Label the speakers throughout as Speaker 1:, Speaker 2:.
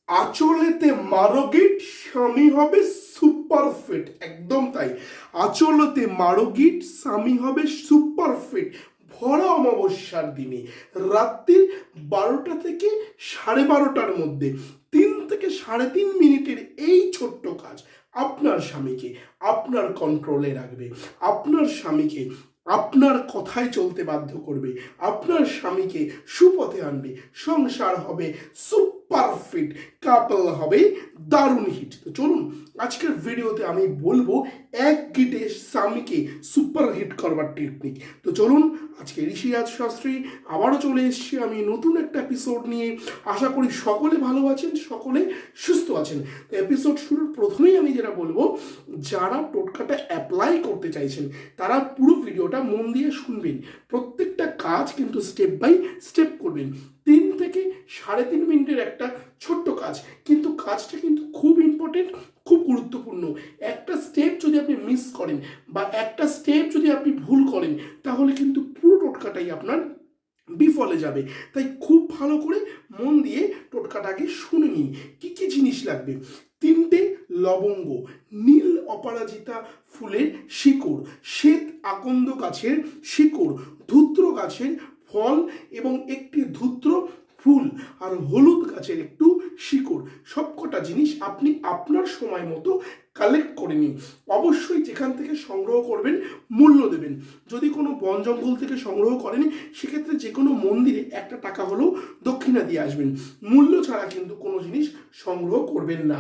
Speaker 1: আঁচলেতে মারোগিট, স্বামী হবে super fit. একদম তাই, আঁচলতে মারোগিট, স্বামী হবে সুপার ফিট। ভরা অমাবস্যার দিনে রাত্রির 12টা থেকে 12:30টার মধ্যে 3 থেকে 3.5 মিনিটের এই ছোট্ট কাজ আপনার স্বামীকে আপনার কন্ট্রোলে রাখবে, আপনার স্বামীকে আপনার কথায় চলতে বাধ্য করবে, আপনার স্বামীকে সুপথে আনবে, সংসার হবে সুপার ফিট, কাপল হবে দারুণ হিট। তো চলুন আজকের ভিডিওতে আমি বলবো এক গিটে স্বামীকে সুপার হিট করবার টেকনিক। তো চলুন আজকে ঋষিরাজ শাস্ত্রী আবারও চলে এসেছি আমি নতুন একটা এপিসোড নিয়ে। আশা করি সকলে ভালো আছেন, সকলে সুস্থ আছেন। তো এপিসোড শুরুর প্রথমেই আমি যেটা বলবো, যারা টোটকাটা অ্যাপ্লাই করতে চাইছেন তারা পুরো ভিডিওটা মন দিয়ে শুনবেন। প্রত্যেকটা কাজ কিন্তু স্টেপ বাই স্টেপ করবেন। 3 থেকে 3.5 মিনিটের একটা ছোট্ট কাজ, কিন্তু কাজটা কিন্তু খুব ইম্পর্টেন্ট, খুব গুরুত্বপূর্ণ। একটা স্টেপ যদি আপনি মিস করেন বা একটা স্টেপ যদি আপনি ভুল করেন তাহলে কিন্তু পুরো টোটকাটাই আপনার বিফলে যাবে। তাই খুব ভালো করে মন দিয়ে টোটকাটাকে শুনে নিন। কী কী জিনিস লাগবে: 3টে লবঙ্গ, নীল অপরাজিতা ফুলের শিকড়, শ্বেত আকন্দ গাছের শিকড়, ধূত্র গাছের ফল এবং একটি ধূত্র ফুল, আর হলুদ গাছের একটু শিকড়। সবকটা জিনিস আপনি আপনার সময় মতো কালেক্ট করে নিন। অবশ্যই যেখান থেকে সংগ্রহ করবেন মূল্য দেবেন। যদি কোনো বন জঙ্গল থেকে সংগ্রহ করেন সেক্ষেত্রে যে কোনো মন্দিরে 1 টাকা হলেও দক্ষিণা দিয়ে আসবেন। মূল্য ছাড়া কিন্তু কোনো জিনিস সংগ্রহ করবেন না।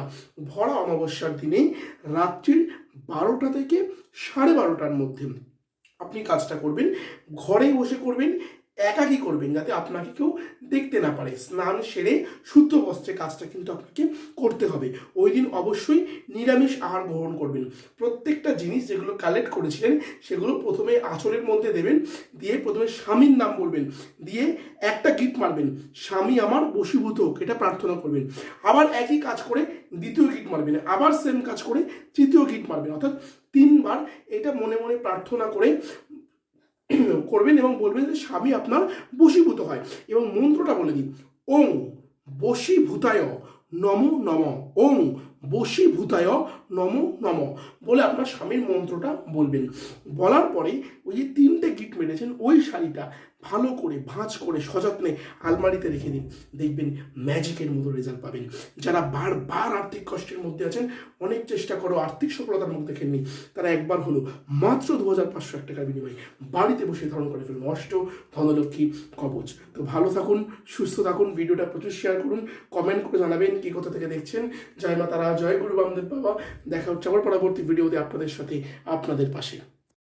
Speaker 1: ভরা অমাবস্যার দিনে রাত্রির 12টা থেকে 12:30টার মধ্যে আপনি কাজটা করবেন। ঘরে বসে করবেন, একাকী করবেন, যাতে আপনাকে কেউ দেখতে না পারে। স্নান সেরে শুদ্ধ বস্ত্রে কাজটা কিন্তু আপনাকে করতে হবে। ওই দিন অবশ্যই নিরামিষ আহার গ্রহণ করবেন। প্রত্যেকটা জিনিস যেগুলো কালেক্ট করেছিলেন সেগুলো প্রথমে আঁচলের মধ্যে দেবেন, দিয়ে প্রথমে স্বামীর নাম বলবেন, দিয়ে একটা গিট মারবেন, স্বামী আমার বশীভূত হোক, এটা প্রার্থনা করবেন। আবার একই কাজ করে দ্বিতীয় গিট মারবেন, আবার সেম কাজ করে তৃতীয় গিট মারবেন, অর্থাৎ 3বার এটা মনে মনে প্রার্থনা করে করবেন এবং বলবেন যে স্বামী আপনার বশীভূত হয়। এবং মন্ত্রটা বলে দিন, ওং বশীভূতায় নমো নম, ওং বশীভূতায় নমো নম বলে আপনার স্বামীর মন্ত্রটা বলবেন। বলার পরে ওই যে 3টে গিট মেরেছেন ওই শাড়িটা ভালো করে ভাঁজ করে সযত্নে আলমারিতে রেখে দিন। দেখবেন ম্যাজিকের মতো রেজাল্ট পাবেন। যারা বারবার আর্থিক কষ্টের মধ্যে আছেন, অনেক চেষ্টা করো আর্থিক সফলতার মুখ দেখেননি, তারা একবার হলো মাত্র 2501 টাকার বিনিময়ে বাড়িতে বসে ধারণ করে ফেলুন অষ্ট ধনলক্ষ্মী কবচ। তো ভালো থাকুন, সুস্থ থাকুন, ভিডিওটা প্রচুর শেয়ার করুন, কমেন্ট করে জানাবেন কি কোথা থেকে দেখছেন। জয় মা তারা, জয় গুরু বামদেব বাবা। দেখা হচ্ছে আবার পরবর্তী ভিডিওতে আপনাদের সাথে, আপনাদের পাশে।